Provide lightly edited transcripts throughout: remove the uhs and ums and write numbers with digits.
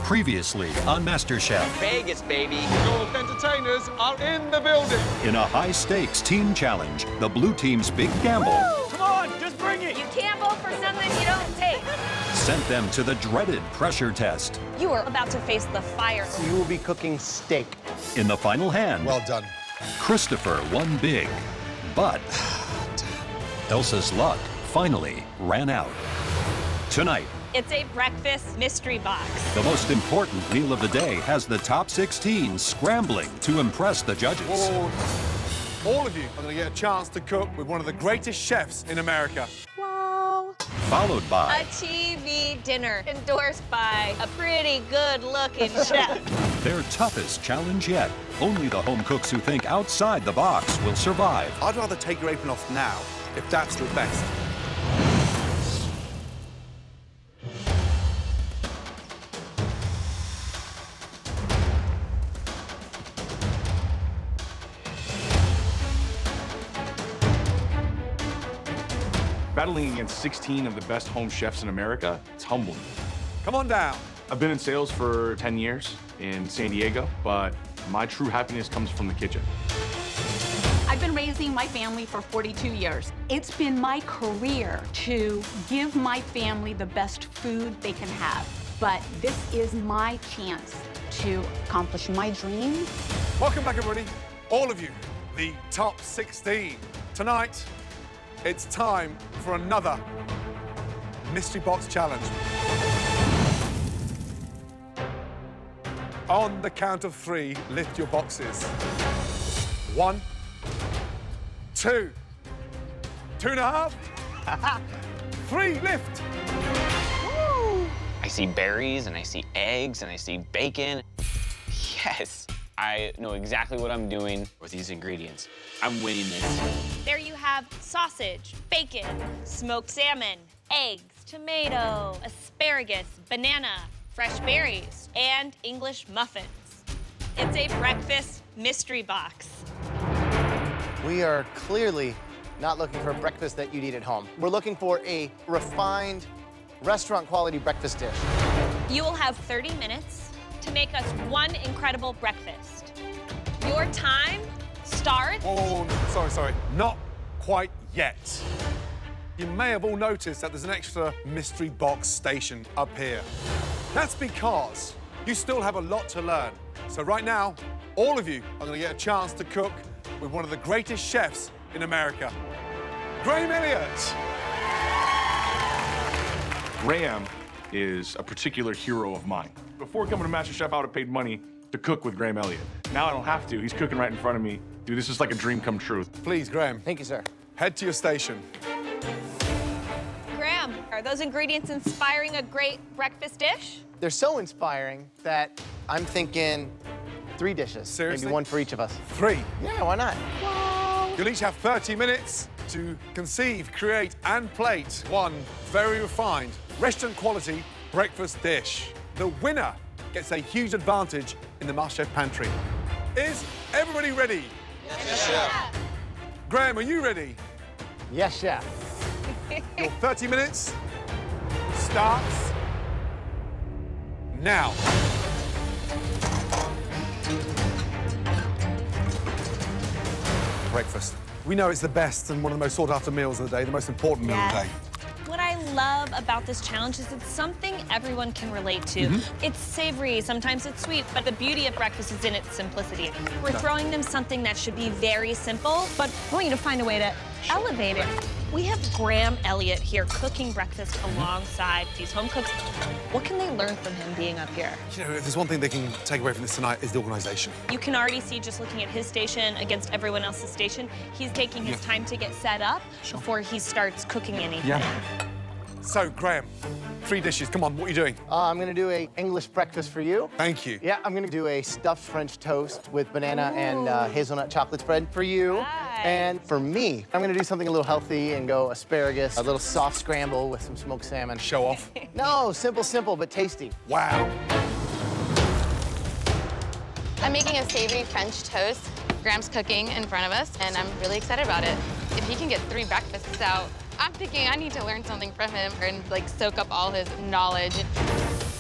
Previously on MasterChef. Vegas, baby. Your entertainers are in the building. In a high-stakes team challenge, the blue team's big gamble Come on, just bring it. You can't vote for something you don't take. sent them to the dreaded pressure test. You are about to face the fire. You will be cooking steak. In the final hand, Well done. Christopher won big, but Elsa's luck finally ran out. Tonight, It's a breakfast mystery box. the most important meal of the day has the top 16 scrambling to impress the judges. All of you are going to get a chance to cook with one of the greatest chefs in America. Wow. Followed A by TV dinner endorsed by a pretty good-looking chef. their toughest challenge yet. Only the home cooks who think outside the box will survive. I'd rather take your apron off now, if that's the best. Battling against 16 of the best home chefs in America, it's humbling. Come on down. I've been in sales for 10 years in San Diego, but my true happiness comes from the kitchen. I've been raising my family for 42 years. It's been my career to give my family the best food they can have. But this is my chance to accomplish my dream. Welcome back, everybody. All of you, the top 16. Tonight, it's time for another mystery box challenge. On the count of 3, lift your boxes. 1, 2, 2.5, 3, lift. I see berries, and I see eggs, and I see bacon. Yes, I know exactly what I'm doing with these ingredients. I'm winning this. There you have sausage, bacon, smoked salmon, eggs, tomato, asparagus, banana, fresh berries, and English muffins. It's a breakfast mystery box. We are clearly not looking for a breakfast that you'd eat at home. We're looking for a refined, restaurant-quality breakfast dish. You will have 30 minutes to make us one incredible breakfast. Your time starts... Oh, sorry. Not quite yet. You may have all noticed that there's an extra mystery box station up here. That's because you still have a lot to learn. So right now, all of you are going to get a chance to cook with one of the greatest chefs in America, Graham Elliot. Graham is a particular hero of mine. Before coming to MasterChef, I would have paid money to cook with Graham Elliot. Now I don't have to. He's cooking right in front of me. Dude, this is like a dream come true. Please, Graham, Thank you, sir. head to your station. Graham, are those ingredients inspiring a great breakfast dish? They're so inspiring that I'm thinking 3 dishes. Seriously? Maybe 1 for each of us. 3. Yeah, why not? You'll each have 30 minutes to conceive, create, and plate one very refined, restaurant-quality breakfast dish. The winner gets a huge advantage in the MasterChef pantry. Is everybody ready? Yes, chef. Graham, are you ready? Yes, chef. Your 30 minutes starts now. Breakfast. We know it's the best and one of the most sought-after meals of the day, the most important meal of the day. What I love about this challenge is it's something everyone can relate to. It's savory, sometimes it's sweet, but the beauty of breakfast is in its simplicity. We're throwing them something that should be very simple, but I want you to find a way to elevate it. We have Graham Elliot here cooking breakfast alongside these home cooks. What can they learn from him being up here? You know, if there's one thing they can take away from this tonight is the organisation. You can already see, just looking at his station against everyone else's station, he's taking his time to get set up before he starts cooking anything. So, Graham, 3 dishes. Come on, what are you doing? I'm going to do a English breakfast for you. Thank you. Yeah, I'm going to do a stuffed French toast with banana and hazelnut chocolate spread for you. Nice. And for me, I'm going to do something a little healthy and go asparagus, a little soft scramble with some smoked salmon. Show off. No, simple, but tasty. Wow. I'm making a savory French toast. Graham's cooking in front of us, and I'm really excited about it. If he can get 3 breakfasts out, I'm thinking I need to learn something from him and like soak up all his knowledge.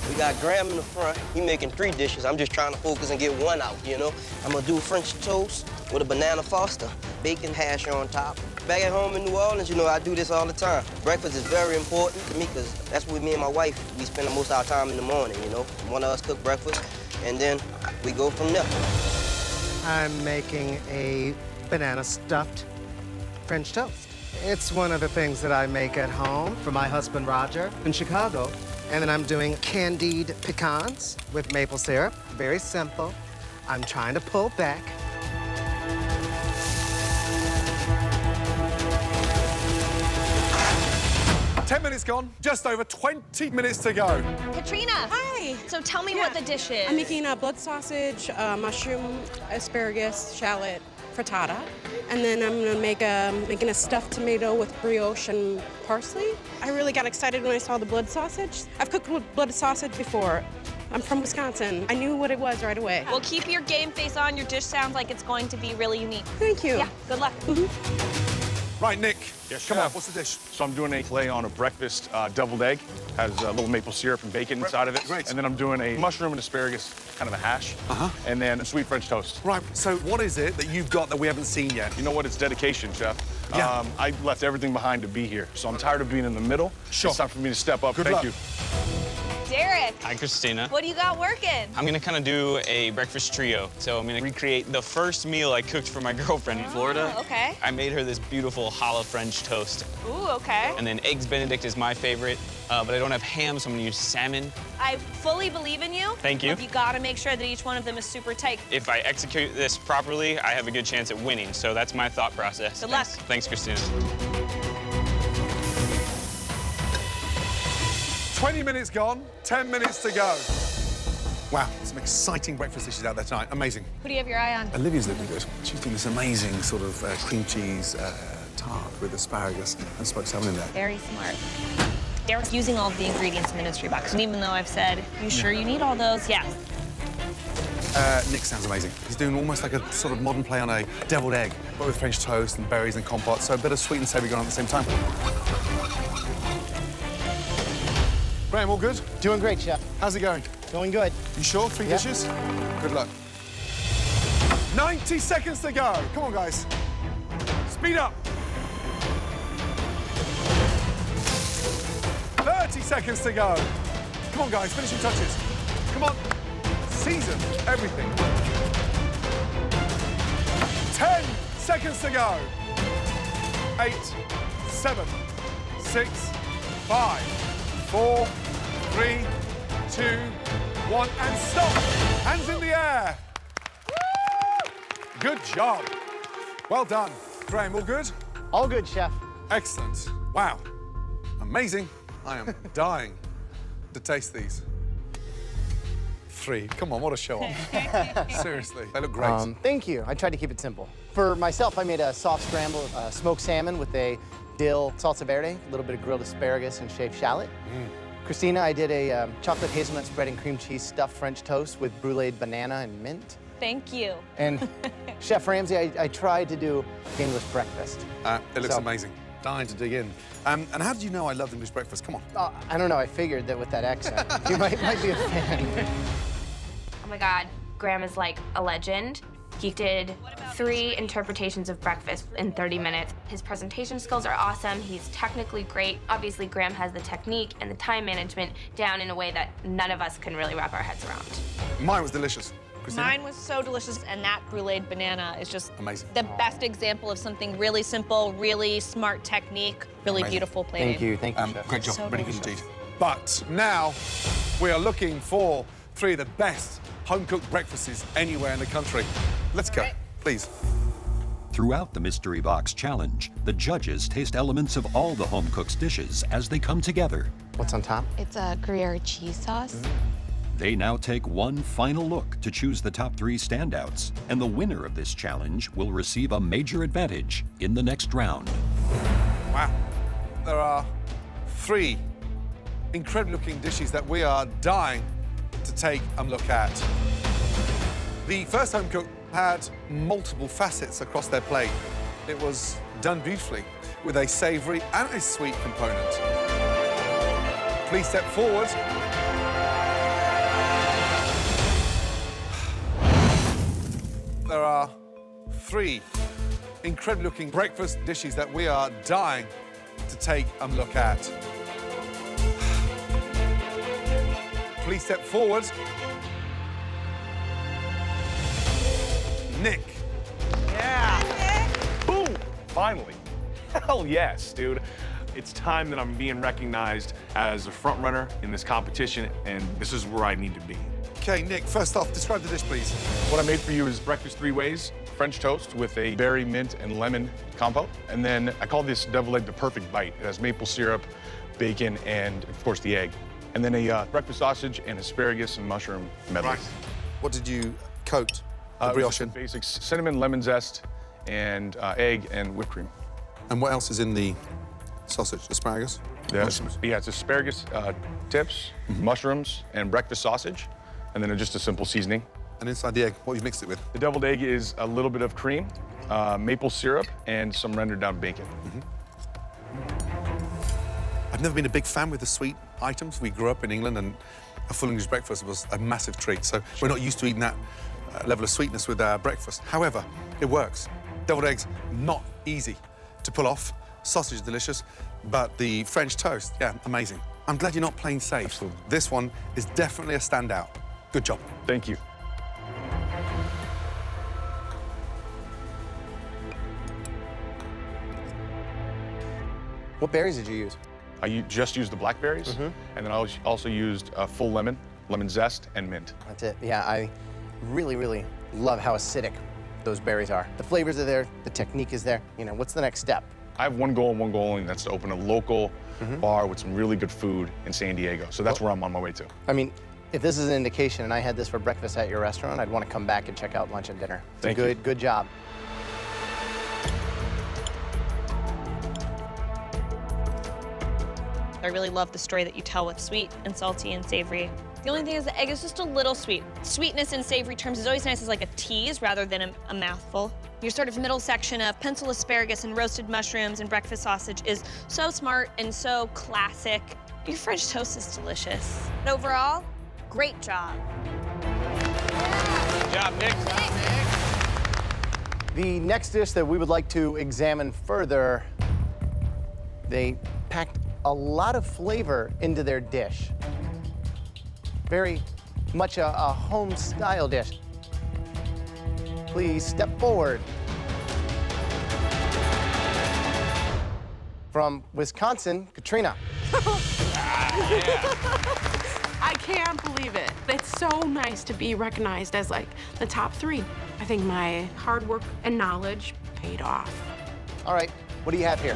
We got Graham in the front. He making 3 dishes. I'm just trying to focus and get 1 out, you know? I'm gonna do French toast with a banana foster, bacon hash on top. Back at home in New Orleans, you know, I do this all the time. Breakfast is very important to me because that's what me and my wife, we spend most of our time in the morning, you know? One of us cook breakfast, and then we go from there. I'm making a banana stuffed French toast. It's one of the things that I make at home for my husband, Roger, in Chicago. And then I'm doing candied pecans with maple syrup. Very simple. I'm trying to pull back. Ten minutes gone, just over 20 minutes to go. Katrina. Hi. So tell me what the dish is. I'm making a blood sausage, mushroom, asparagus, shallot, frittata. And then I'm gonna make making a stuffed tomato with brioche and parsley. I really got excited when I saw the blood sausage. I've cooked blood sausage before. I'm from Wisconsin. I knew what it was right away. Well, keep your game face on. Your dish sounds like it's going to be really unique. Thank you. Yeah, good luck. Right, Nick. Yes, Come chef. on, what's the dish? So I'm doing a play on a breakfast deviled egg. Has a little maple syrup and bacon inside of it. Great. And then I'm doing a mushroom and asparagus, kind of a hash. And then a sweet French toast. Right, so what is it that you've got that we haven't seen yet? You know what? It's dedication, chef. Yeah. I left everything behind to be here, so I'm tired of being in the middle. Sure. It's time for me to step up. Good Thank luck. you. Derek, Hi, Christina. what do you got working? I'm gonna kind of do a breakfast trio. So I'm gonna recreate the first meal I cooked for my girlfriend in Florida. Okay. I made her this beautiful challah French toast. Ooh, okay. And then eggs Benedict is my favorite, but I don't have ham, so I'm gonna use salmon. I fully believe in you. Thank you. But you gotta make sure that each one of them is super tight. If I execute this properly, I have a good chance at winning. So that's my thought process. Good luck. Thanks, Christina. 20 minutes gone, 10 minutes to go. Wow, some exciting breakfast dishes out there tonight. Amazing. Who do you have your eye on? Olivia's looking good. She's doing this amazing sort of cream cheese tart with asparagus and smoked salmon in there. Very smart. Derek's using all of the ingredients in the mystery box. And even though I've said, you sure you need all those? Yes. Nick sounds amazing. He's doing almost like a sort of modern play on a deviled egg, but with French toast and berries and compote, so a bit of sweet and savoury going on at the same time. Graham, all good? Doing great, chef. How's it going? Going good. You sure? 3 dishes? Good luck. 90 seconds to go. Come on, guys. Speed up. 30 seconds to go. Come on, guys, finishing touches. Come on. Season everything. 10 seconds to go. 8, 7, 6, 5, 4, 3, 2, 1, and stop. Hands in the air. Good job. Well done. Graham, all good? All good, chef. Excellent. Wow. Amazing. I am dying to taste these. 3. Come on, what a show off. Seriously, they look great. Thank you. I tried to keep it simple. For myself, I made a soft scramble of smoked salmon with a dill salsa verde, a little bit of grilled asparagus and shaved shallot. Christina, I did a chocolate hazelnut spread and cream cheese stuffed French toast with bruleed banana and mint. Thank you. And Chef Ramsay, I tried to do English breakfast. It looks amazing. Dying to dig in. And how did you know I loved English breakfast? Come on. I don't know, I figured that with that accent, you might be a fan. Oh my God, Graham is like a legend. He did 3 interpretations of breakfast in 30 minutes. His presentation skills are awesome. He's technically great. Obviously, Graham has the technique and the time management down in a way that none of us can really wrap our heads around. Mine was delicious. Christina? Mine was so delicious, and that bruleed banana is just amazing. The best example of something really simple, really smart technique, really beautiful plating. Thank you, Chef. Great job, So really good delicious. indeed. But now we are looking for 3 of the best home-cooked breakfasts anywhere in the country. Let's go, please. Throughout the Mystery Box Challenge, the judges taste elements of all the home cook's dishes as they come together. What's on top? It's a Gruyere cheese sauce. They now take one final look to choose the top 3 standouts, and the winner of this challenge will receive a major advantage in the next round. Wow. There are 3 incredible-looking dishes that we are dying to take a look at. The first home cook had multiple facets across their plate. It was done beautifully with a savoury and a sweet component. Please step forward. 3 incredible looking breakfast dishes that we are dying to take a look at. Please step forward. Nick. Yeah. Boom. Finally. Hell yes, dude. It's time that I'm being recognized as a front runner in this competition, and this is where I need to be. Okay, Nick, first off, describe the dish, please. What I made for you is breakfast 3 ways. French toast with a berry, mint, and lemon compote. And then I call this deviled egg the perfect bite. It has maple syrup, bacon, and of course the egg. And then a breakfast sausage and asparagus and mushroom medley. Right. What did you coat the brioche in? Basics: cinnamon, lemon zest, and egg and whipped cream. And what else is in the sausage? Asparagus? Mushrooms? Yeah, it's asparagus tips, mushrooms, and breakfast sausage, and then just a simple seasoning. And inside the egg, what have you mixed it with? The deviled egg is a little bit of cream, maple syrup, and some rendered down bacon. I've never been a big fan with the sweet items. We grew up in England, and a full English breakfast was a massive treat. So we're not used to eating that level of sweetness with our breakfast. However, it works. Deviled eggs, not easy to pull off. Sausage is delicious, but the French toast, yeah, amazing. I'm glad you're not playing safe. Absolutely. This one is definitely a standout. Good job. Thank you. What berries did you use? I just used the blackberries, and then I also used full lemon zest, and mint. That's it. Yeah, I really, really love how acidic those berries are. The flavors are there, the technique is there. You know, what's the next step? I have one goal and one goal only, and that's to open a local bar with some really good food in San Diego. So that's where I'm on my way to. I mean, if this is an indication and I had this for breakfast at your restaurant, I'd want to come back and check out lunch and dinner. Thank you. Good job. I really love the story that you tell with sweet and salty and savory. The only thing is the egg is just a little sweet. Sweetness in savory terms is always nice as like a tease rather than a mouthful. Your sort of middle section of pencil asparagus and roasted mushrooms and breakfast sausage is so smart and so classic. Your French toast is delicious. But overall, great job. Good job, Nick. The next dish that we would like to examine further, they packed a lot of flavor into their dish. Very much a home-style dish. Please step forward. From Wisconsin, Katrina. I can't believe it. It's so nice to be recognized as like the top 3. I think my hard work and knowledge paid off. All right, what do you have here?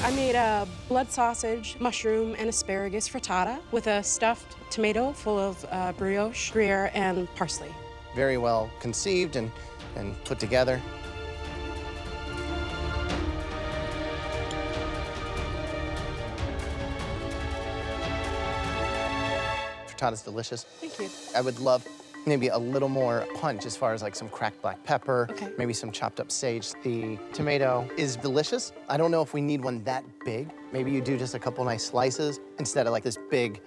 I made a blood sausage, mushroom, and asparagus frittata with a stuffed tomato full of brioche, Gruyere, and parsley. Very well conceived and put together. Frittata's delicious. Thank you. I would love maybe a little more punch as far as like some cracked black pepper, Okay. maybe some chopped up sage. The tomato is delicious. I don't know if we need one that big. Maybe you do just a couple nice slices instead of like this big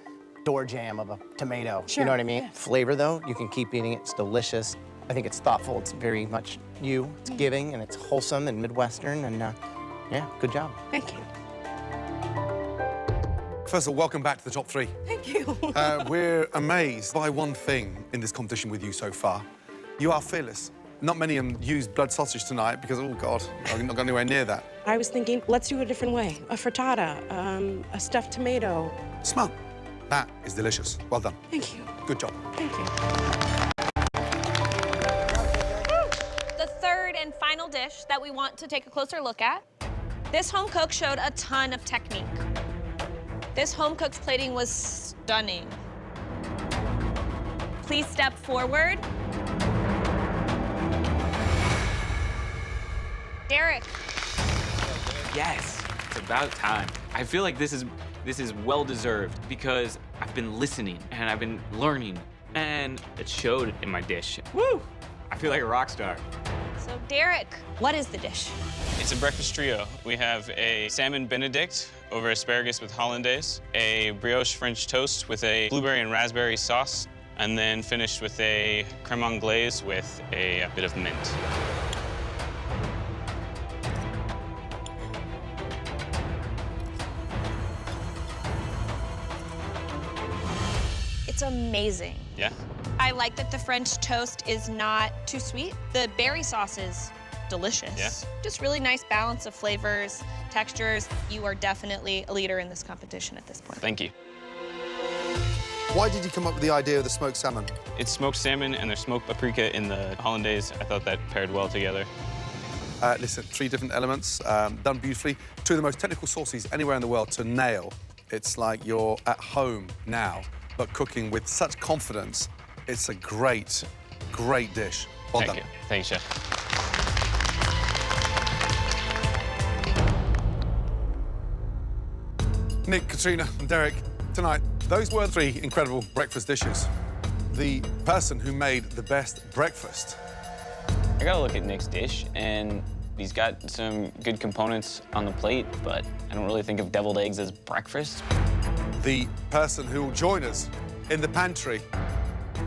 door jam of a tomato. Sure, You know what I mean? yeah. Flavor though, you can keep eating it. It's delicious. I think it's thoughtful. It's very much you. It's giving and it's wholesome and Midwestern and yeah, good job. Thank you. First of all, welcome back to the top 3. Thank you. We're amazed by one thing in this competition with you so far. You are fearless. Not many of them used blood sausage tonight because, oh God, I'm not going anywhere near that. I was thinking, let's do it a different way. A frittata, a stuffed tomato. Smart. That is delicious. Well done. Thank you. Good job. Thank you. The third and final dish that we want to take a closer look at. This home cook showed a ton of technique. This home cook's plating was stunning. Please step forward. Derek. Yes, it's about time. I feel like this is well-deserved because I've been listening and I've been learning, and it showed in my dish. Woo! I feel like a rock star. So Derek, what is the dish? It's a breakfast trio. We have a salmon benedict over asparagus with hollandaise, a brioche French toast with a blueberry and raspberry sauce, and then finished with a creme anglaise with a bit of mint. It's amazing. Yeah? I like that the French toast is not too sweet. The berry sauce is delicious. Yeah. Just really nice balance of flavors, textures. You are definitely a leader in this competition at this point. Thank you. Why did you come up with the idea of the smoked salmon? It's smoked salmon and there's smoked paprika in the hollandaise. I thought that paired well together. Listen, 3 different elements, done beautifully. 2 of the most technical sauces anywhere in the world to nail. It's like you're at home now, but cooking with such confidence. It's a great, great dish. Well done. Thank you. Thanks, Chef. Nick, Katrina, and Derek, tonight, those were 3 incredible breakfast dishes. The person who made the best breakfast. I gotta look at Nick's dish, and he's got some good components on the plate, but I don't really think of deviled eggs as breakfast. The person who will join us in the pantry.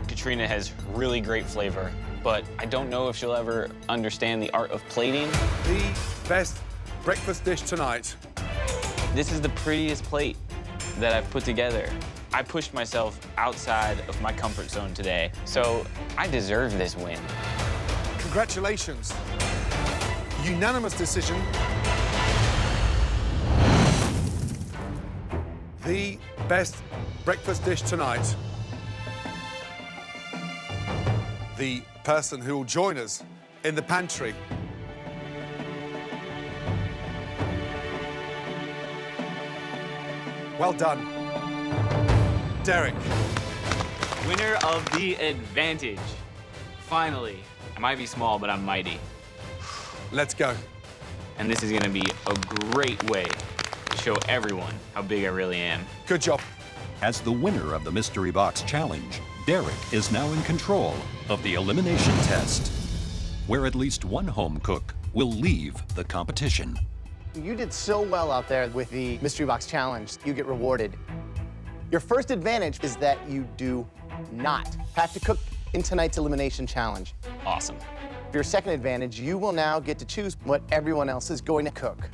Katrina has really great flavor, but I don't know if she'll ever understand the art of plating. The best breakfast dish tonight. This is the prettiest plate that I've put together. I pushed myself outside of my comfort zone today, so I deserve this win. Congratulations. Unanimous decision. The best breakfast dish tonight. The person who will join us in the pantry. Well done. Derek. Winner of the advantage. Finally. I might be small, but I'm mighty. Let's go. And this is gonna be a great way to show everyone how big I really am. Good job. As the winner of the Mystery Box Challenge, Derek is now in control of the elimination test, where at least one home cook will leave the competition. You did so well out there with the Mystery Box Challenge. You get rewarded. Your first advantage is that you do not have to cook in tonight's Elimination Challenge. Awesome. For your second advantage, you will now get to choose what everyone else is going to cook.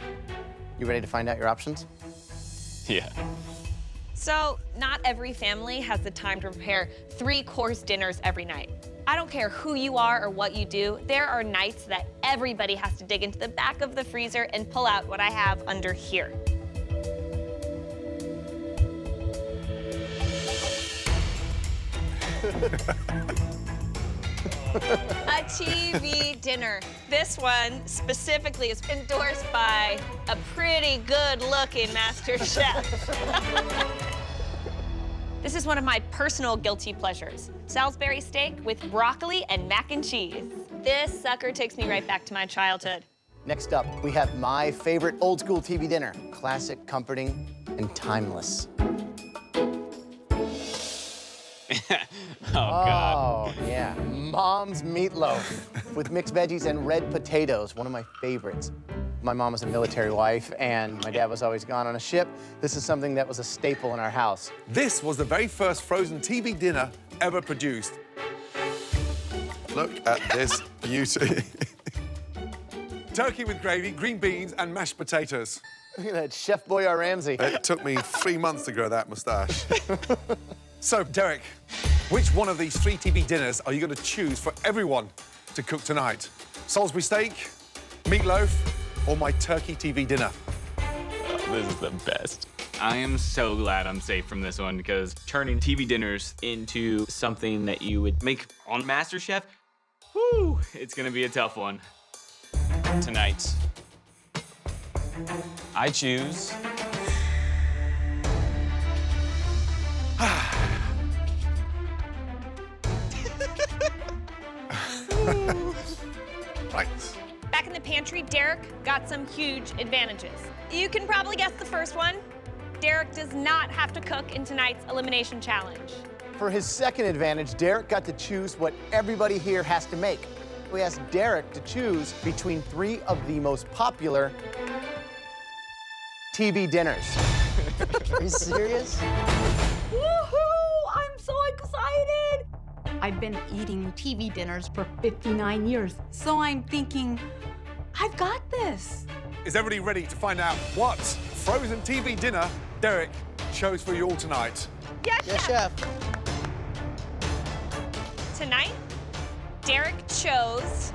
You ready to find out your options? Yeah. So, not every family has the time to prepare 3-course dinners every night. I don't care who you are or what you do, there are nights that everybody has to dig into the back of the freezer and pull out what I have under here. A TV dinner. This one specifically is endorsed by a pretty good-looking master chef. This is one of my personal guilty pleasures. Salisbury steak with broccoli and mac and cheese. This sucker takes me right back to my childhood. Next up, we have my favorite old school TV dinner. Classic, comforting, and timeless. God. Oh, yeah. Mom's meatloaf with mixed veggies and red potatoes, one of my favorites. My mom was a military wife, and my dad was always gone on a ship. This is something that was a staple in our house. This was the very first frozen TV dinner ever produced. Look at this beauty. Turkey with gravy, green beans, and mashed potatoes. Look at that, Chef Boyardee Ramsay. It took me 3 months to grow that moustache. So, Derek, which one of these 3 TV dinners are you going to choose for everyone to cook tonight? Salisbury steak, meatloaf, or my turkey TV dinner? Oh, this is the best. I am so glad I'm safe from this one, because turning TV dinners into something that you would make on MasterChef, whoo, it's gonna be a tough one. Tonight, I choose... Right. Back in the pantry, Derek got some huge advantages. You can probably guess the first one. Derek does not have to cook in tonight's Elimination Challenge. For his second advantage, Derek got to choose what everybody here has to make. We asked Derek to choose between 3 of the most popular TV dinners. Are you serious? Woohoo! I'm so excited! I've been eating TV dinners for 59 years, so I'm thinking, I've got this. Is everybody ready to find out what frozen TV dinner Derek chose for you all tonight? Yes, Yes, Chef. Chef. Tonight, Derek chose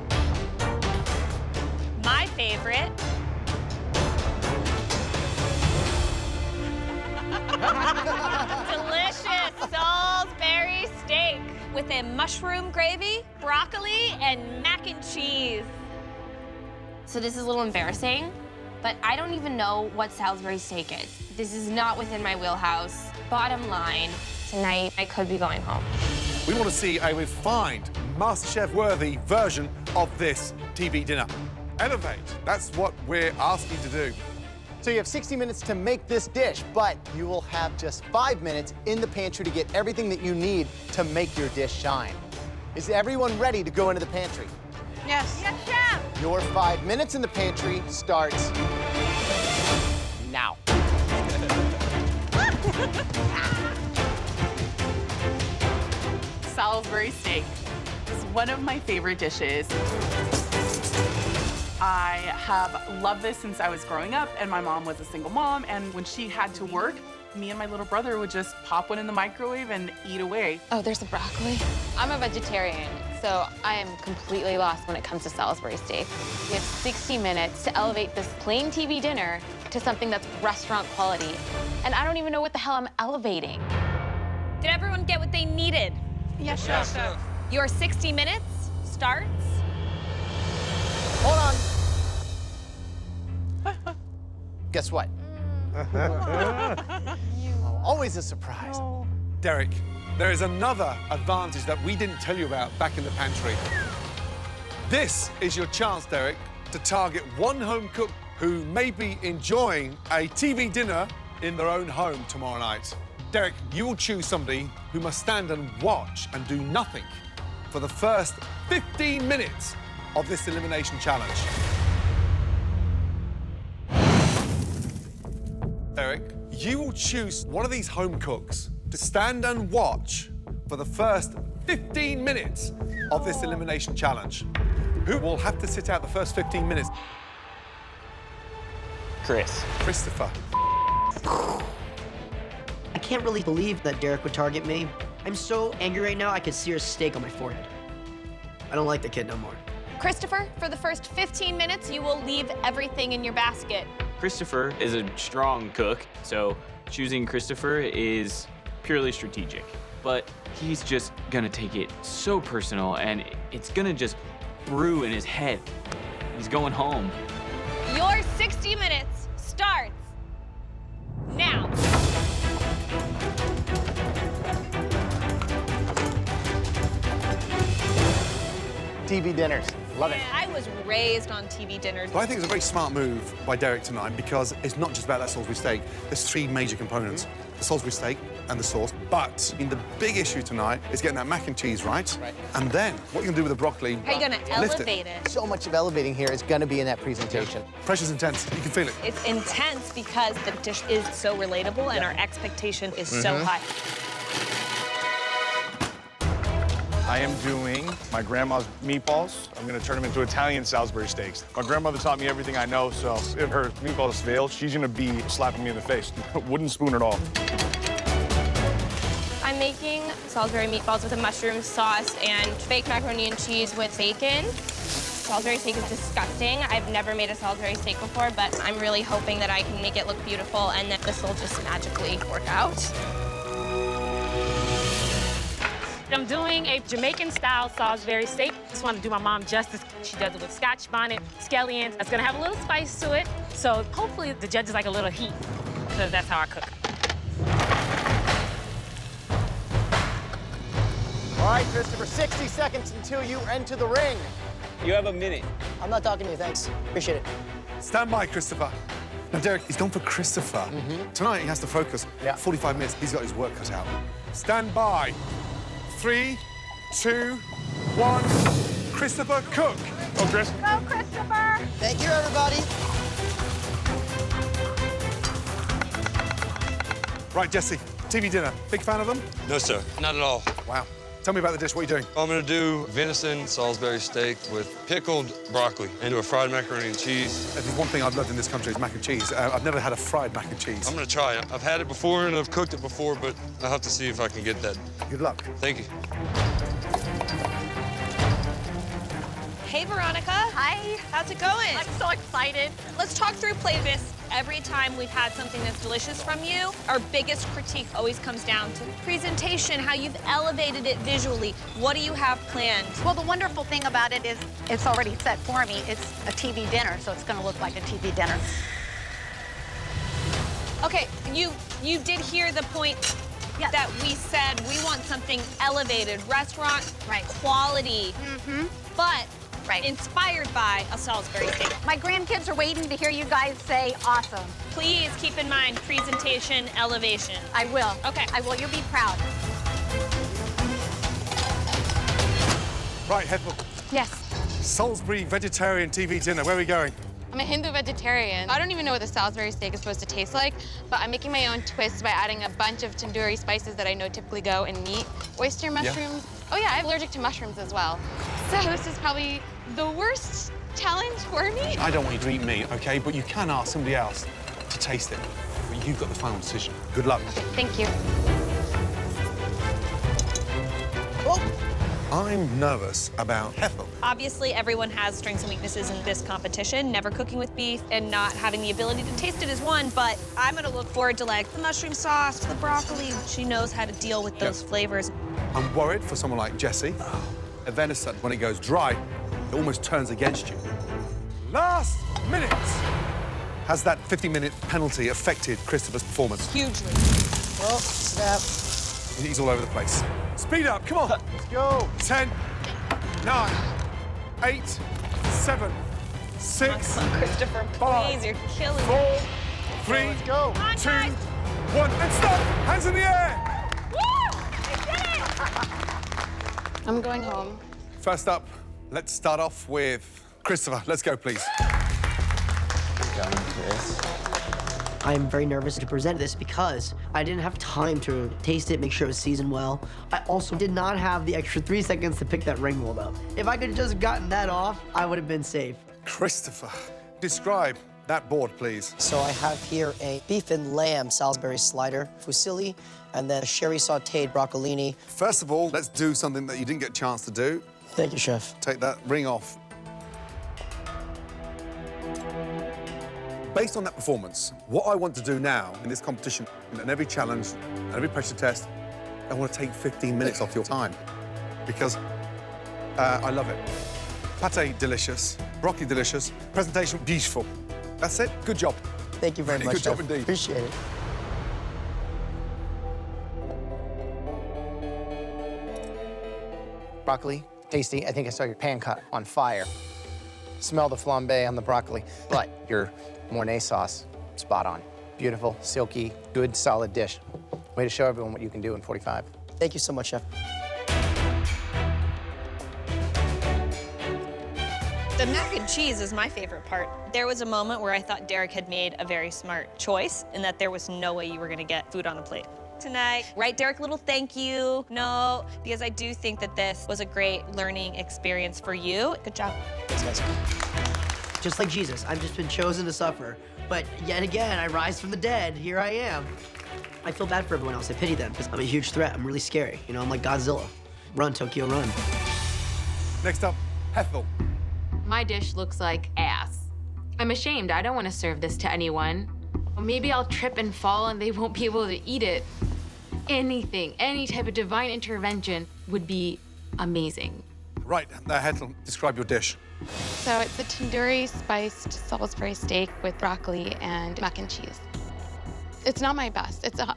my favorite delicious Salisbury steak with a mushroom gravy, broccoli, and mac and cheese. So this is a little embarrassing, but I don't even know what Salisbury steak is. This is not within my wheelhouse. Bottom line, tonight I could be going home. We want to see a refined, MasterChef-worthy version of this TV dinner. Elevate, that's what we're asking you to do. So you have 60 minutes to make this dish, but you will have just 5 minutes in the pantry to get everything that you need to make your dish shine. Is everyone ready to go into the pantry? Yes. Yes, chef. Your 5 minutes in the pantry starts now. Salisbury steak is one of my favorite dishes. I have loved this since I was growing up, and my mom was a single mom, and when she had to work, me and my little brother would just pop one in the microwave and eat away. Oh, there's the broccoli. I'm a vegetarian, so I am completely lost when it comes to Salisbury steak. We have 60 minutes to elevate this plain TV dinner to something that's restaurant quality. And I don't even know what the hell I'm elevating. Did everyone get what they needed? Yes, chef. Your 60 minutes starts Hold on. Guess what? Always a surprise. Derek, there is another advantage that we didn't tell you about back in the pantry. This is your chance, Derek, to target one home cook who may be enjoying a TV dinner in their own home tomorrow night. Derek, you will choose somebody who must stand and watch and do nothing for the first 15 minutes of this elimination challenge. Derek, you will choose one of these home cooks to stand and watch for the first 15 minutes of this elimination challenge. Who will have to sit out the first 15 minutes? Christopher. I can't really believe that Derek would target me. I'm so angry right now, I could see a steak on my forehead. I don't like the kid no more. Christopher, for the first 15 minutes, you will leave everything in your basket. Christopher is a strong cook, so choosing Christopher is purely strategic. But he's just gonna take it so personal, and it's gonna just brew in his head. He's going home. Your 60 minutes starts now. TV dinners. Love it. I was raised on TV dinners. But I think it's a very smart move by Derek tonight because it's not just about that Salisbury steak. There's three major components. The Salisbury steak and the sauce. But the big issue tonight is getting that mac and cheese right. And then what you're going to do with the broccoli. How are you going to elevate it? So much of elevating here is going to be in that presentation. Pressure's intense. You can feel it. It's intense because the dish is so relatable and our expectation is so high. I am doing my grandma's meatballs. I'm gonna turn them into Italian Salisbury steaks. My grandmother taught me everything I know, so if her meatballs fail, she's gonna be slapping me in the face. Wooden spoon at all. I'm making Salisbury meatballs with a mushroom sauce and baked macaroni and cheese with bacon. Salisbury steak is disgusting. I've never made a Salisbury steak before, but I'm really hoping that I can make it look beautiful and that this will just magically work out. I'm doing a Jamaican-style Salisbury steak. Just want to do my mom justice. She does it with Scotch bonnet, scallions. It's gonna have a little spice to it. So hopefully the judges like a little heat, because that's how I cook. All right, Christopher, 60 seconds until you enter the ring. You have a minute. I'm not talking to you, thanks. Appreciate it. Stand by, Christopher. Now, Derek, he's gone for Christopher. Tonight, he has to focus. 45 minutes, he's got his work cut out. Stand by. 3, 2, 1. Christopher, cook. Oh, Chris. Go, Christopher. Thank you, everybody. Right, Jesse, TV dinner. Big fan of them? No, sir. Not at all. Wow. Tell me about the dish. What are you doing? I'm gonna do venison Salisbury steak with pickled broccoli and do a fried macaroni and cheese. If there's one thing I've loved in this country is mac and cheese. I've never had a fried mac and cheese. I'm gonna try it. I've had it before and I've cooked it before, but I'll have to see if I can get that. Good luck. Thank you. Hey, Veronica. Hi. How's it going? I'm so excited. Let's talk through flavors. Every time we've had something that's delicious from you, our biggest critique always comes down to presentation, how you've elevated it visually. What do you have planned? Well, the wonderful thing about it is it's already set for me. It's a TV dinner, so it's going to look like a TV dinner. Okay, you did hear the point that we said we want something elevated, restaurant quality, but inspired by a Salisbury steak. My grandkids are waiting to hear you guys say awesome. Please keep in mind presentation, elevation. I will. Okay. I will. You'll be proud. Right, Ethel. Yes. Salisbury vegetarian TV dinner. Where are we going? I'm a Hindu vegetarian. I don't even know what the Salisbury steak is supposed to taste like, but I'm making my own twist by adding a bunch of tandoori spices that I know typically go in meat. Oyster mushrooms. Oh yeah, I'm allergic to mushrooms as well. So this is probably the worst challenge for me. I don't want you to eat meat, okay? But you can ask somebody else to taste it. But you've got the final decision. Good luck. Okay, thank you. I'm nervous about Ethel. Obviously, everyone has strengths and weaknesses in this competition. Never cooking with beef and not having the ability to taste it is one, but I'm gonna look forward to like the mushroom sauce, the broccoli. She knows how to deal with those flavors. I'm worried for someone like Jessie. A venison, when it goes dry, it almost turns against you. Last minute! Has that 50-minute penalty affected Christopher's performance? Hugely. Oh, snap. He's all over the place. Speed up, come on. Let's go. 10, 9, 8, 7, 6, Come on, Christopher, 5, please, you're killing 4, me. 3, Let's go. 2, 1, and stop! Hands in the air! Woo! I did it! I'm going home. First up, let's start off with Christopher. Let's go, please. I'm very nervous to present this because I didn't have time to taste it, make sure it was seasoned well. I also did not have the extra 3 seconds to pick that ring mold up. If I could have just gotten that off, I would have been safe. Christopher, describe that board, please. So I have here a beef and lamb Salisbury slider, fusilli, and then a sherry sauteed broccolini. First of all, let's do something that you didn't get a chance to do. Thank you, chef. Take that ring off. Based on that performance, what I want to do now in this competition, and every challenge, and every pressure test, I want to take 15 minutes off your time because I love it. Pate delicious, broccoli delicious, presentation beautiful. That's it. Good job. Thank you very much. Good job chef. indeed. Appreciate it. Broccoli, tasty. I think I saw your pan cut on fire. Smell the flambe on the broccoli, but your Mornay sauce, spot on. Beautiful, silky, good, solid dish. Way to show everyone what you can do in 45. Thank you so much, chef. The mac and cheese is my favorite part. There was a moment where I thought Derek had made a very smart choice and that there was no way you were gonna get food on a plate tonight. Right, Derek, little thank you. No, because I do think that this was a great learning experience for you. Good job. Thanks, guys. Just like Jesus, I've just been chosen to suffer. But yet again, I rise from the dead. Here I am. I feel bad for everyone else. I pity them because I'm a huge threat. I'm really scary. You know, I'm like Godzilla. Run, Tokyo, run. Next up, Ethel. My dish looks like ass. I'm ashamed. I don't want to serve this to anyone. Maybe I'll trip and fall and they won't be able to eat it. Anything, any type of divine intervention would be amazing. Right, Ethel, describe your dish. So it's a tandoori spiced Salisbury steak with broccoli and mac and cheese. It's not my best. The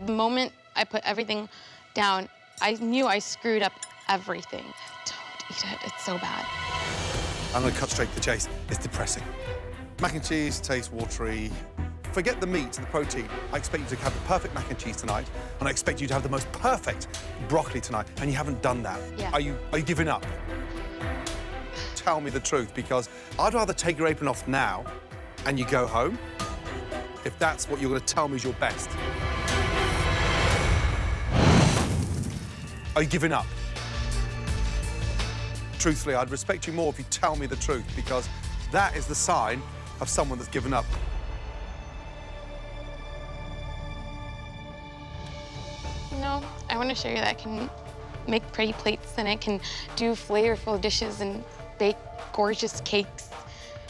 moment I put everything down, I knew I screwed up everything. Don't eat it, it's so bad. I'm gonna cut straight to the chase. It's depressing. Mac and cheese tastes watery. Forget the meat and the protein. I expect you to have the perfect mac and cheese tonight, and I expect you to have the most perfect broccoli tonight, and you haven't done that. Yeah. Are you giving up? Tell me the truth, because I'd rather take your apron off now and you go home, if that's what you're gonna tell me is your best. Are you giving up? Truthfully, I'd respect you more if you tell me the truth, because that is the sign of someone that's given up. No, I want to show you that I can make pretty plates and I can do flavorful dishes, and bake gorgeous cakes.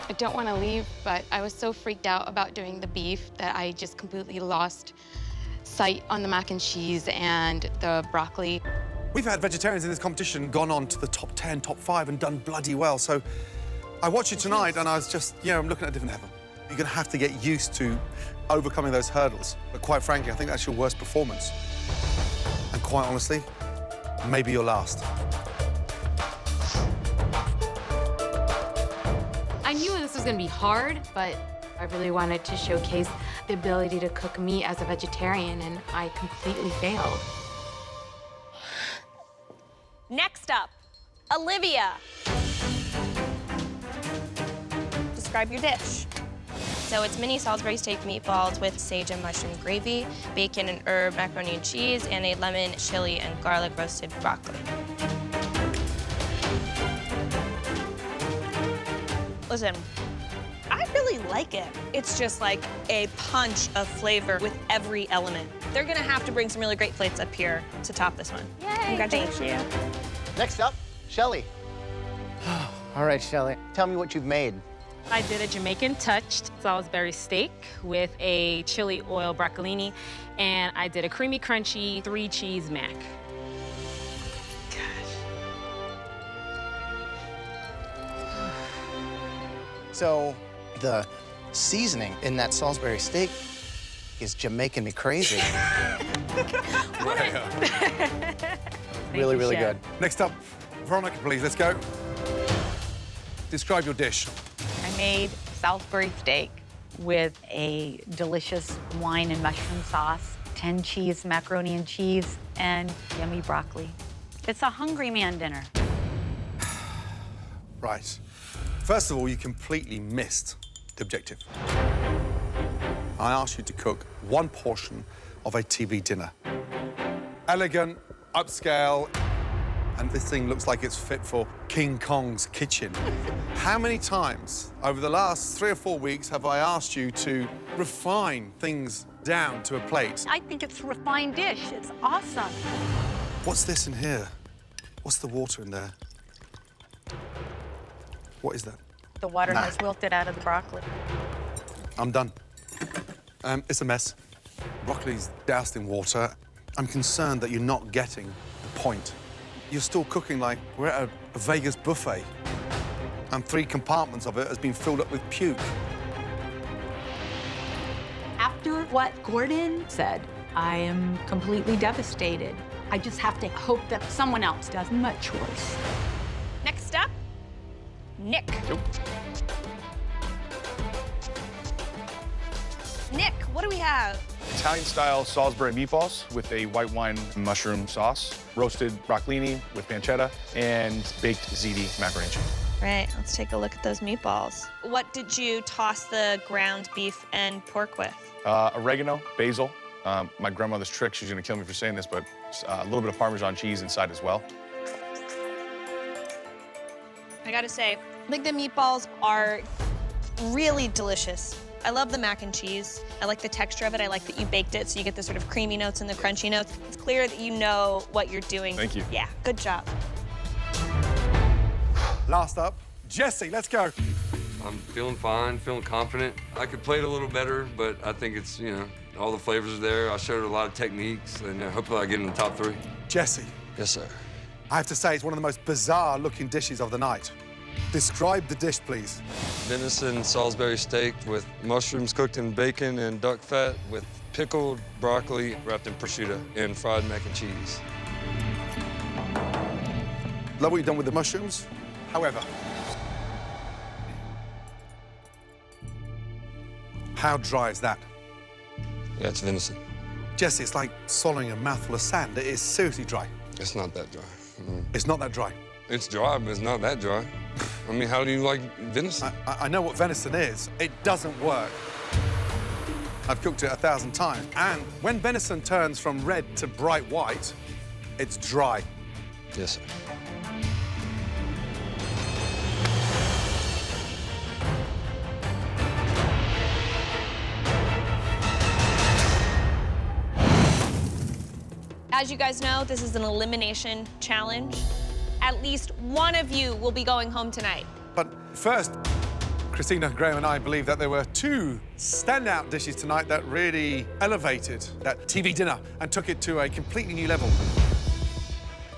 I don't want to leave, but I was so freaked out about doing the beef that I just completely lost sight on the mac and cheese and the broccoli. We've had vegetarians in this competition gone on to the top 10, top 5 and done bloody well. So I watched you tonight and I was just, I'm looking at a different level. You're going to have to get used to overcoming those hurdles. But quite frankly, I think that's your worst performance. And quite honestly, maybe your last. I knew this was going to be hard, but I really wanted to showcase the ability to cook meat as a vegetarian, and I completely failed. Next up, Olivia. Describe your dish. So it's mini Salisbury steak meatballs with sage and mushroom gravy, bacon and herb macaroni and cheese, and a lemon, chili, and garlic roasted broccoli. Listen, I really like it. It's just like a punch of flavor with every element. They're gonna have to bring some really great plates up here to top this one. Yay, Congratulations. thank you. Next up, Shelly. All right, Shelly, tell me what you've made. I did a Jamaican touched Salisbury steak with a chili oil broccolini, and I did a creamy crunchy 3-cheese mac. So the seasoning in that Salisbury steak is Jamaican me crazy. Really, really good. Next up, Veronica, please, let's go. Describe your dish. I made Salisbury steak with a delicious wine and mushroom sauce, 10 cheese macaroni and cheese, and yummy broccoli. It's a hungry man dinner. Right. First of all, you completely missed the objective. I asked you to cook one portion of a TV dinner. Elegant, upscale, and this thing looks like it's fit for King Kong's kitchen. How many times over the last 3 or 4 weeks have I asked you to refine things down to a plate? I think it's a refined dish. It's awesome. What's this in here? What's the water in there? What is that? The water Nah. has wilted out of the broccoli. I'm done. It's a mess. Broccoli's doused in water. I'm concerned that you're not getting the point. You're still cooking like we're at a Vegas buffet, and 3 compartments of it has been filled up with puke. After what Gordon said, I am completely devastated. I just have to hope that someone else does much worse. Next up, Nick. Nick, what do we have? Italian-style Salisbury meatballs with a white wine mushroom sauce, roasted broccolini with pancetta, and baked ziti macaroni and cheese. Right, let's take a look at those meatballs. What did you toss the ground beef and pork with? Oregano, basil. My grandmother's trick, she's gonna kill me for saying this, but a little bit of Parmesan cheese inside as well. I gotta say, I think the meatballs are really delicious. I love the mac and cheese. I like the texture of it. I like that you baked it, so you get the sort of creamy notes and the crunchy notes. It's clear that you know what you're doing. Thank you. Yeah, good job. Last up, Jesse, let's go. I'm feeling fine, feeling confident. I could play it a little better, but I think it's, all the flavors are there. I showed a lot of techniques, and hopefully I get in the top 3. Jesse. Yes, sir. I have to say, it's one of the most bizarre-looking dishes of the night. Describe the dish, please. Venison Salisbury steak with mushrooms cooked in bacon and duck fat with pickled broccoli wrapped in prosciutto and fried mac and cheese. Love what you've done with the mushrooms. However, how dry is that? Yeah, it's venison. Jesse, it's like swallowing a mouthful of sand. It is seriously dry. It's not that dry. It's not that dry. It's dry, but it's not that dry. I mean, how do you like venison? I know what venison is. It doesn't work. I've cooked it 1,000 times. And when venison turns from red to bright white, it's dry. Yes, sir. As you guys know, this is an elimination challenge. At least one of you will be going home tonight. But first, Christina, Graham and I believe that there were two standout dishes tonight that really elevated that TV dinner and took it to a completely new level.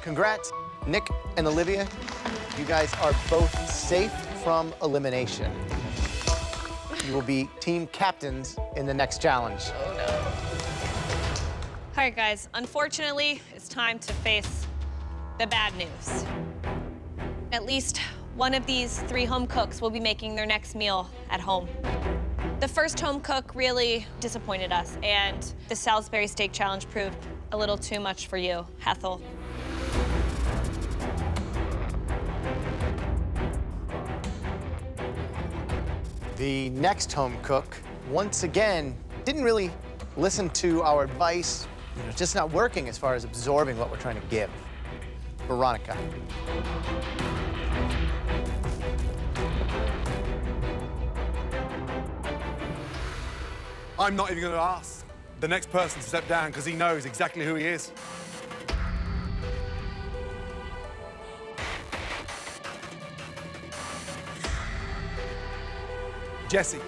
Congrats, Nick and Olivia. You guys are both safe from elimination. You will be team captains in the next challenge. Oh, no. All right, guys. Unfortunately, it's time to face the bad news. At least one of these 3 home cooks will be making their next meal at home. The first home cook really disappointed us, and the Salisbury steak challenge proved a little too much for you, Haile. The next home cook, once again, didn't really listen to our advice. It's just not working as far as absorbing what we're trying to give. Veronica. I'm not even going to ask the next person to step down because he knows exactly who he is. Jesse,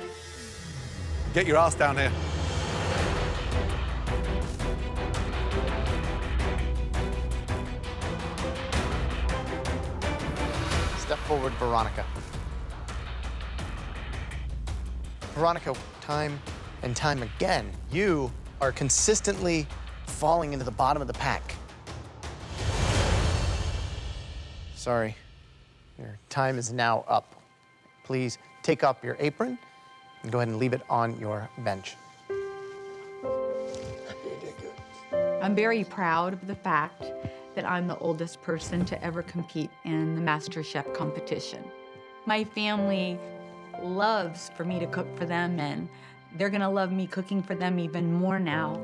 get your ass down here. Step forward, Veronica. Veronica, time and time again, you are consistently falling into the bottom of the pack. Sorry, your time is now up. Please take off your apron and go ahead and leave it on your bench. I'm very proud of the fact that I'm the oldest person to ever compete in the MasterChef competition. My family loves for me to cook for them, and they're gonna love me cooking for them even more now.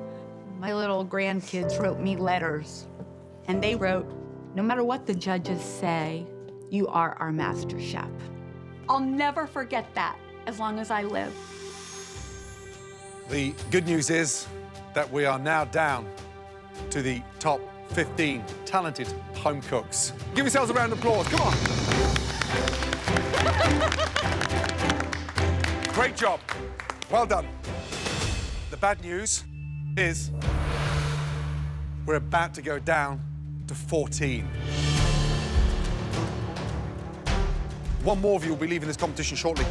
My little grandkids wrote me letters, and they wrote, "No matter what the judges say, you are our Master Chef." I'll never forget that as long as I live. The good news is that we are now down to the top 15 talented home cooks. Give yourselves a round of applause, come on. Great job, well done. The bad news is we're about to go down to 14. One more of you will be leaving this competition shortly.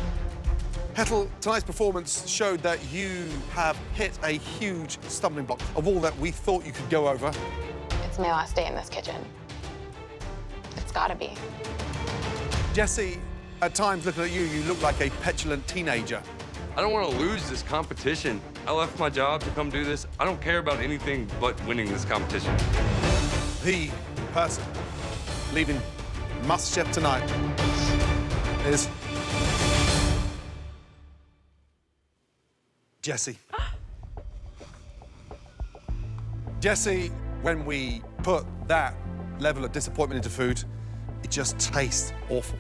Haile, tonight's performance showed that you have hit a huge stumbling block, a wall that we thought you could go over. It's my last day in this kitchen. It's gotta be. Jesse, at times looking at you, you look like a petulant teenager. I don't want to lose this competition. I left my job to come do this. I don't care about anything but winning this competition. The person leading MasterChef tonight is Jesse. Jesse, when we put that level of disappointment into food, it just tastes awful.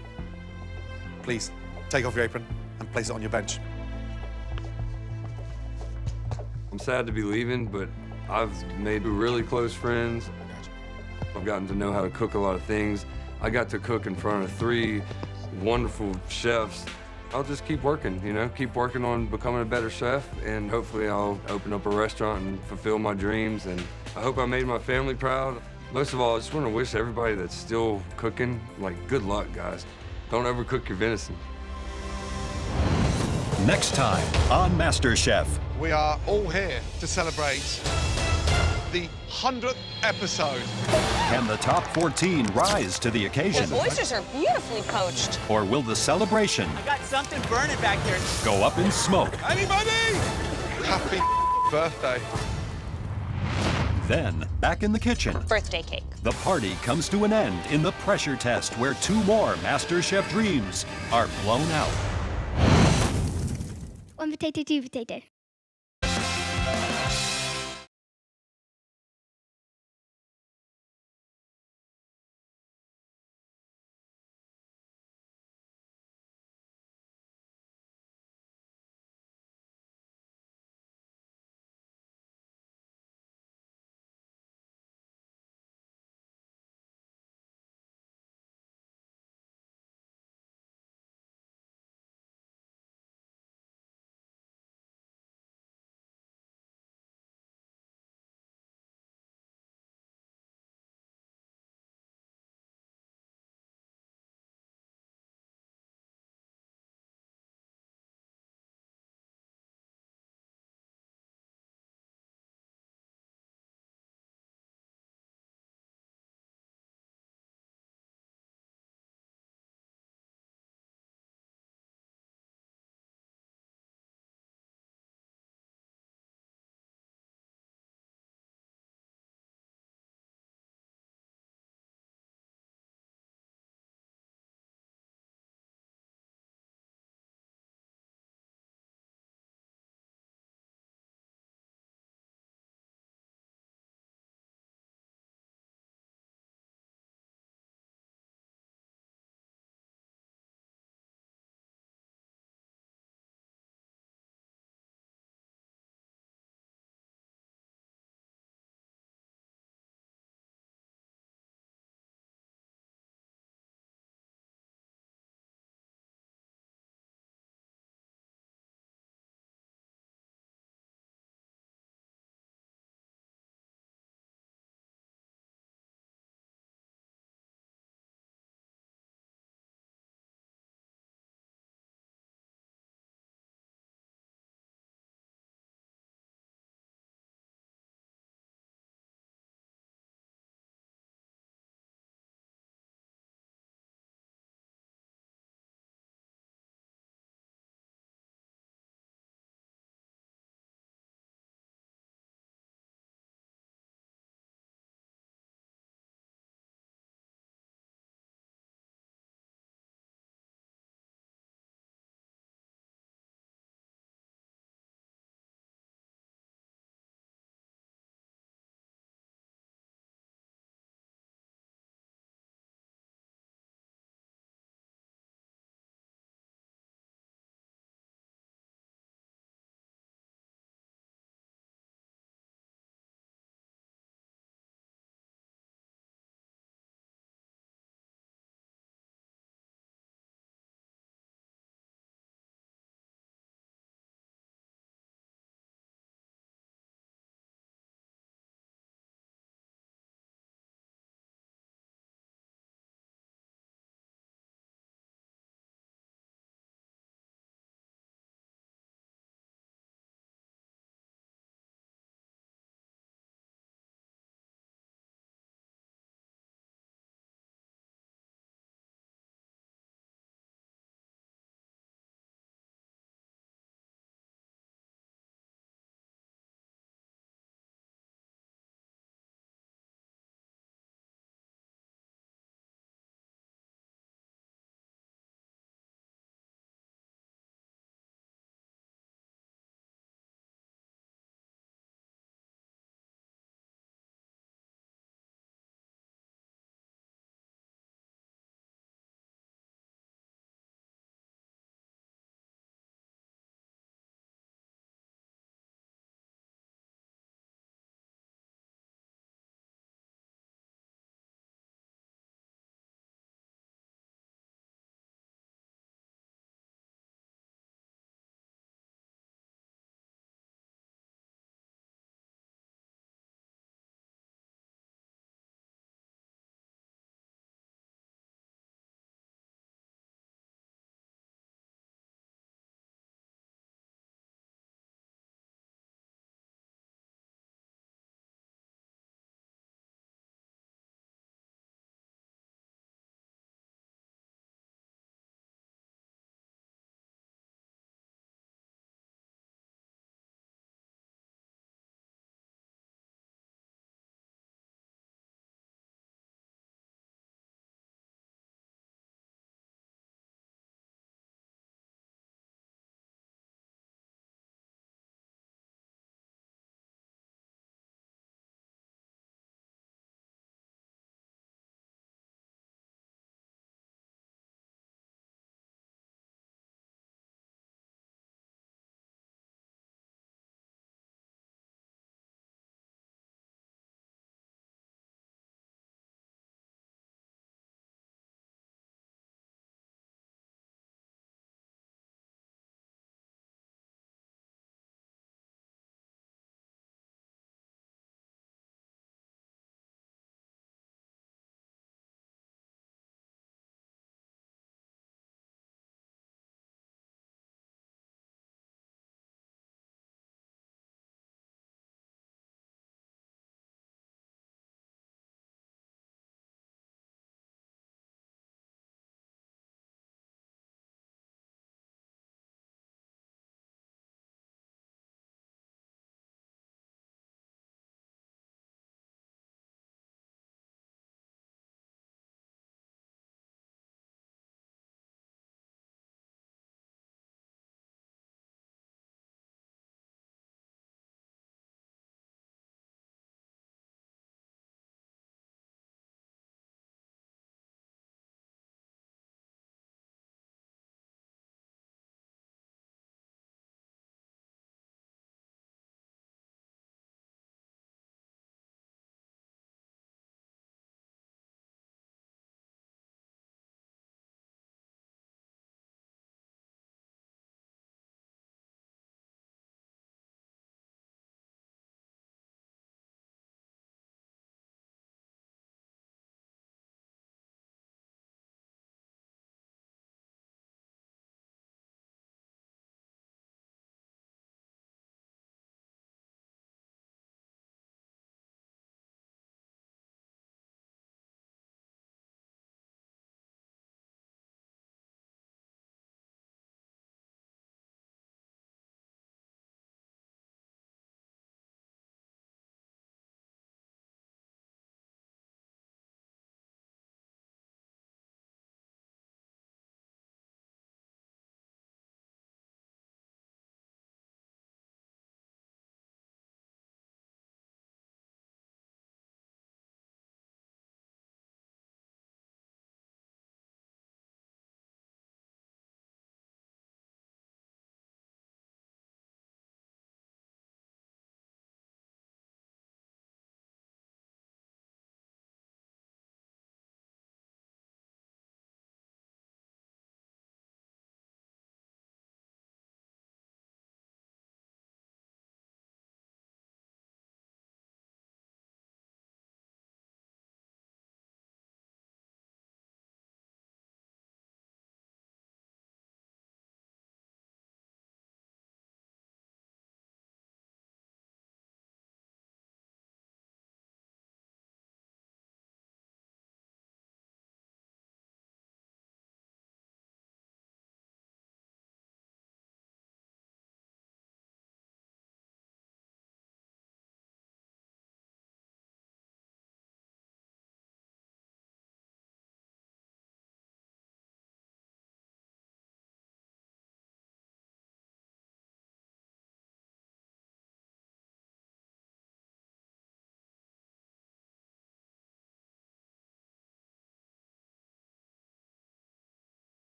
Please, take off your apron and place it on your bench. I'm sad to be leaving, but I've made really close friends. I've gotten to know how to cook a lot of things. I got to cook in front of 3 wonderful chefs. I'll just keep working, you know, keep working on becoming a better chef, and hopefully I'll open up a restaurant and fulfill my dreams, and I hope I made my family proud. Most of all, I just want to wish everybody that's still cooking, like, good luck, guys. Don't overcook your venison. Next time on MasterChef. We are all here to celebrate the 100th episode. Can the top 14 rise to the occasion? The oysters are beautifully poached. Or will the celebration I got something burning back here. go up in smoke? Anybody? Happy birthday. Then, back in the kitchen, Birthday cake. the party comes to an end in the pressure test where 2 more MasterChef dreams are blown out. 1 potato, 2 potato.